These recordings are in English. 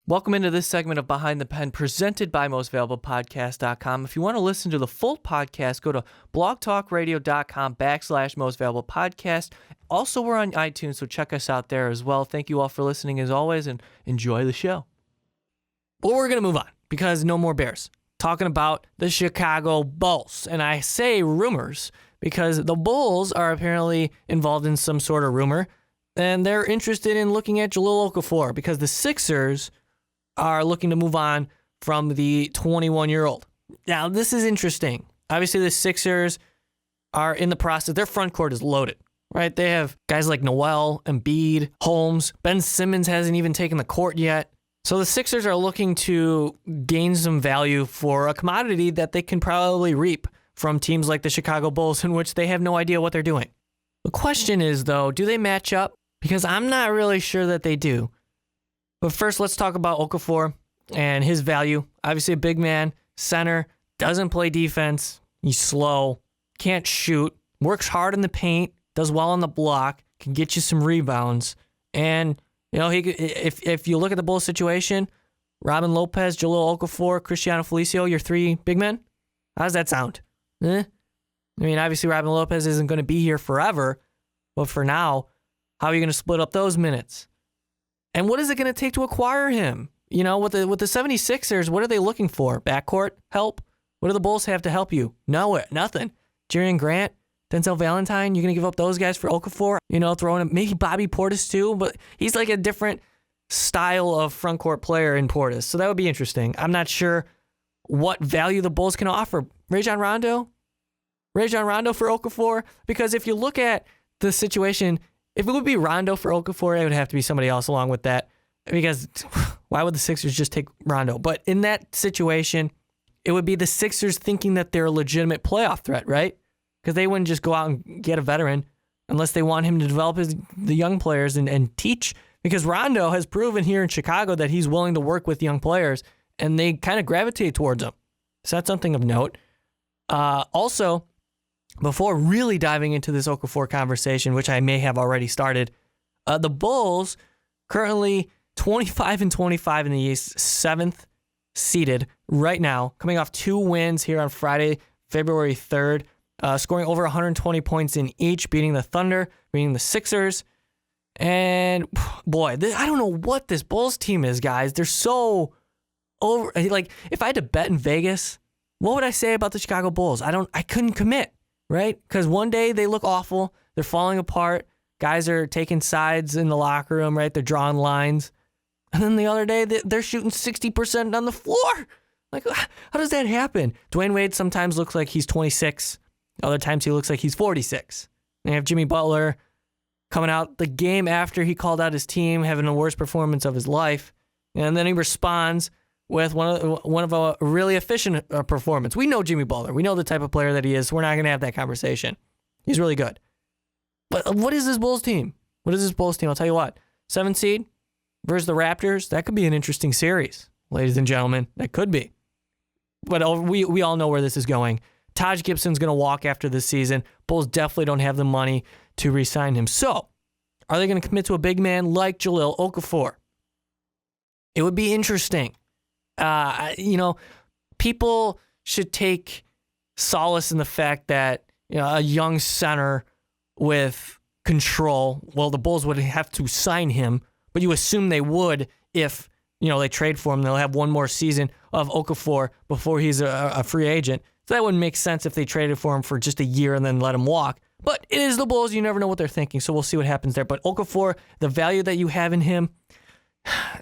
Welcome into this segment of Behind the Pen presented by mostvaluablepodcast.com. If you want to listen to the full podcast, go to blogtalkradio.com/mostvaluablepodcast. Also, we're on iTunes, so check us out there as well. Thank you all for listening as always, and enjoy the show. But we're going to move on because no more Bears. Talking about the Chicago Bulls. And I say rumors because the Bulls are apparently involved in some sort of rumor, and they're interested in looking at Jahlil Okafor because the Sixers are looking to move on from the 21-year-old. Now, this is interesting. Obviously, the Sixers are in the process. Their front court is loaded, right? They have guys like Noel, Embiid, Holmes. Ben Simmons hasn't even taken the court yet. So the Sixers are looking to gain some value for a commodity that they can probably reap from teams like the Chicago Bulls, in which they have no idea what they're doing. The question is, though, do they match up? Because I'm not really sure that they do. But first, let's talk about Okafor and his value. Obviously, a big man, center, doesn't play defense. He's slow, can't shoot, works hard in the paint, does well on the block, can get you some rebounds. And, you know, if you look at the Bulls situation, Robin Lopez, Jahlil Okafor, Cristiano Felicio, your three big men, how does that sound? I mean, obviously, Robin Lopez isn't going to be here forever. But for now, how are you going to split up those minutes? And what is it going to take to acquire him? You know, with the 76ers, what are they looking for? Backcourt help? What do the Bulls have to help you? Nothing. Jerian Grant, Denzel Valentine, you're going to give up those guys for Okafor? You know, throwing him, maybe Bobby Portis too, but he's like a different style of front court player in Portis. So that would be interesting. I'm not sure what value the Bulls can offer. Rajon Rondo for Okafor? Because if you look at the situation, if it would be Rondo for Okafor, it would have to be somebody else along with that. Because why would the Sixers just take Rondo? But in that situation, it would be the Sixers thinking that they're a legitimate playoff threat, right? Because they wouldn't just go out and get a veteran unless they want him to develop the young players and teach. Because Rondo has proven here in Chicago that he's willing to work with young players, and they kind of gravitate towards him. So that's something of note. Also, before really diving into this Okafor conversation, which I may have already started, the Bulls currently 25-25 in the East, 7th seeded right now, coming off 2 wins here on Friday, February 3rd, scoring over 120 points in each, beating the Thunder, beating the Sixers. And boy, I don't know what this Bulls team is, guys. They're so over. Like, if I had to bet in Vegas, what would I say about the Chicago Bulls? I couldn't commit. Right? Because one day they look awful. They're falling apart. Guys are taking sides in the locker room, right? They're drawing lines. And then the other day, they're shooting 60% on the floor. Like, how does that happen? Dwayne Wade sometimes looks like he's 26. Other times he looks like he's 46. And you have Jimmy Butler coming out the game after he called out his team, having the worst performance of his life. And then he responds with one of a really efficient performance. We know Jimmy Butler. We know the type of player that he is. So we're not going to have that conversation. He's really good. But what is this Bulls team? I'll tell you what. 7th seed versus the Raptors. That could be an interesting series, ladies and gentlemen. That could be. But we all know where this is going. Taj Gibson's going to walk after this season. Bulls definitely don't have the money to re-sign him. So, are they going to commit to a big man like Jahlil Okafor? It would be interesting. People should take solace in the fact that, a young center with control, well, the Bulls would have to sign him, but you assume they would if, they trade for him. They'll have one more season of Okafor before he's a free agent. So that wouldn't make sense if they traded for him for just a year and then let him walk. But it is the Bulls. You never know what they're thinking, so we'll see what happens there. But Okafor, the value that you have in him,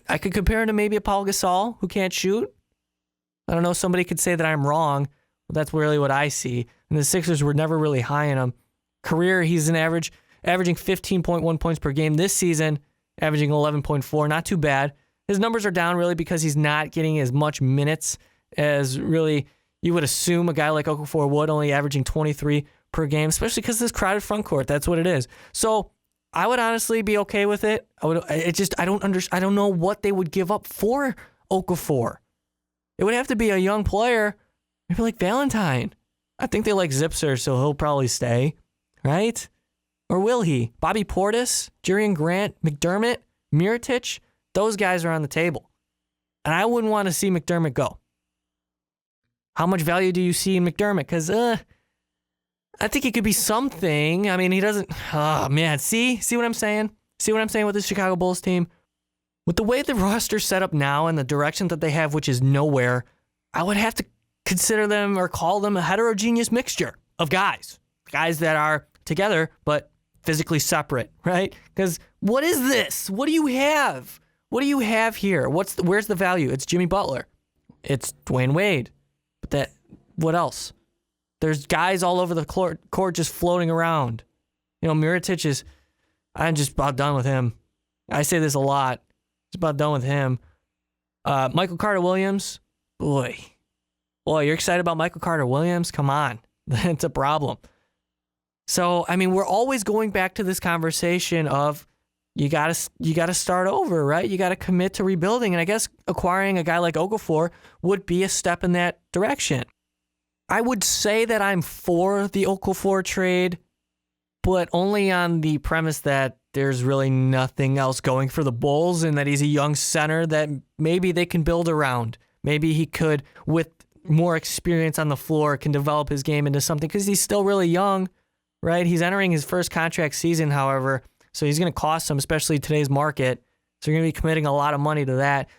I could compare him to maybe a Paul Gasol who can't shoot. I don't know. Somebody could say that I'm wrong, but that's really what I see. And the Sixers were never really high in him. Career, he's averaging 15.1 points per game this season, averaging 11.4. Not too bad. His numbers are down really because he's not getting as much minutes as really you would assume a guy like Okafor would, only averaging 23 per game, especially because this crowded front court. That's what it is. So I would honestly be okay with it. I don't know what they would give up for Okafor. It would have to be a young player, maybe like Valentine. I think they like Zipser, so he'll probably stay, right? Or will he? Bobby Portis, Jerian Grant, McDermott, Mirotic, those guys are on the table. And I wouldn't want to see McDermott go. How much value do you see in McDermott? Because I think he could be something. I mean, he doesn't. Oh, man. See what I'm saying? See what I'm saying with the Chicago Bulls team? With the way the roster's set up now and the direction that they have, which is nowhere, I would have to consider them or call them a heterogeneous mixture of guys. Guys that are together, but physically separate, right? Because what is this? What do you have? What do you have here? Where's the value? It's Jimmy Butler. It's Dwayne Wade. But what else? There's guys all over the court just floating around. Mirotic I'm just about done with him. I say this a lot. Just about done with him. Michael Carter-Williams, boy, you're excited about Michael Carter-Williams? Come on. It's a problem. So, I mean, we're always going back to this conversation of you gotta start over, right? You gotta commit to rebuilding. And I guess acquiring a guy like Okafor would be a step in that direction. I would say that I'm for the Okafor trade, but only on the premise that there's really nothing else going for the Bulls and that he's a young center that maybe they can build around. Maybe he could, with more experience on the floor, can develop his game into something because he's still really young, right? He's entering his first contract season, however, so he's going to cost some, especially today's market. So you're going to be committing a lot of money to that.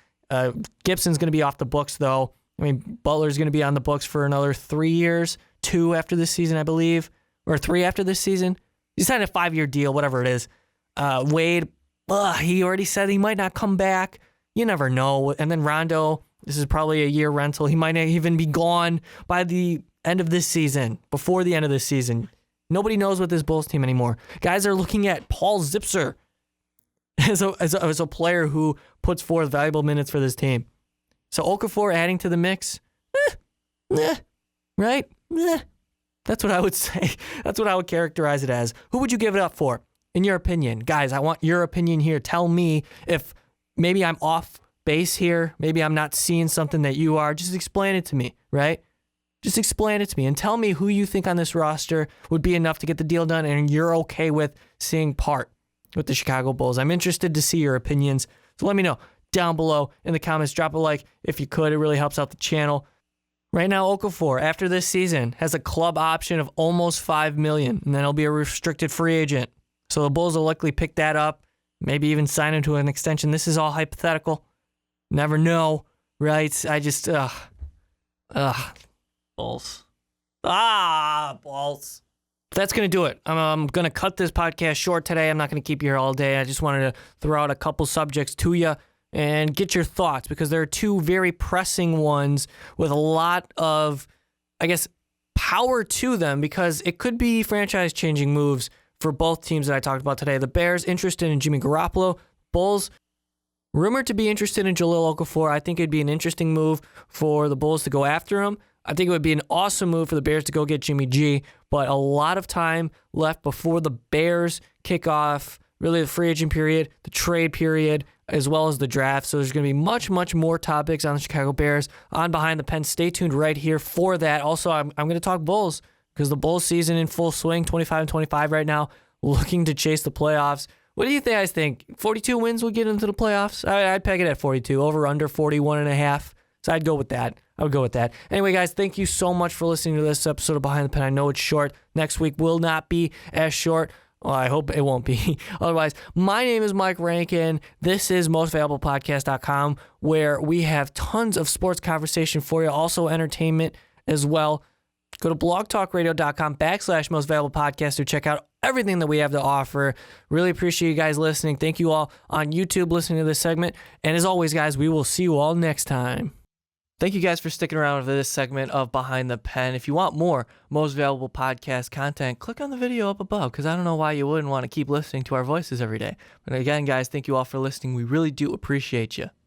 Gibson's going to be off the books, though. I mean, Butler's going to be on the books for another 3 years, 2 after this season, I believe, or 3 after this season. He signed a 5-year deal, whatever it is. Wade, he already said he might not come back. You never know. And then Rondo, this is probably a year rental. He might not even be gone by the end of this season, before the end of this season. Nobody knows with this Bulls team anymore. Guys are looking at Paul Zipser as a player who puts forth valuable minutes for this team. So Okafor adding to the mix, right? That's what I would say. That's what I would characterize it as. Who would you give it up for, in your opinion? Guys, I want your opinion here. Tell me if maybe I'm off base here. Maybe I'm not seeing something that you are. Just explain it to me, right? Just explain it to me and tell me who you think on this roster would be enough to get the deal done and you're okay with seeing part with the Chicago Bulls. I'm interested to see your opinions. So let me know down below in the comments. Drop a like if you could. It really helps out the channel. Right now, Okafor, after this season, has a club option of almost $5 million, and then he'll be a restricted free agent. So the Bulls will likely pick that up, maybe even sign him to an extension. This is all hypothetical. Never know, right? I just, Bulls. Bulls. That's going to do it. I'm going to cut this podcast short today. I'm not going to keep you here all day. I just wanted to throw out a couple subjects to you and get your thoughts, because there are two very pressing ones with a lot of, I guess, power to them, because it could be franchise-changing moves for both teams that I talked about today. The Bears interested in Jimmy Garoppolo. Bulls rumored to be interested in Jahlil Okafor. I think it'd be an interesting move for the Bulls to go after him. I think it would be an awesome move for the Bears to go get Jimmy G, but a lot of time left before the Bears kick off really the free agent period, the trade period, as well as the draft. So there's going to be much, much more topics on the Chicago Bears on Behind the Pen. Stay tuned right here for that. Also, I'm going to talk Bulls, because the Bulls season in full swing, 25-25 right now, looking to chase the playoffs. What do you guys think? 42 wins will get into the playoffs? I'd peg it at 42, over under 41.5. So I'd go with that. I would go with that. Anyway, guys, thank you so much for listening to this episode of Behind the Pen. I know it's short. Next week will not be as short. Well, I hope it won't be. Otherwise, my name is Mike Rankin. This is mostvaluablepodcast.com, where we have tons of sports conversation for you, also entertainment as well. Go to blogtalkradio.com/mostvaluablepodcast to check out everything that we have to offer. Really appreciate you guys listening. Thank you all on YouTube listening to this segment. And as always, guys, we will see you all next time. Thank you guys for sticking around for this segment of Behind the Pen. If you want more Most Valuable Podcast content, click on the video up above, because I don't know why you wouldn't want to keep listening to our voices every day. But again, guys, thank you all for listening. We really do appreciate you.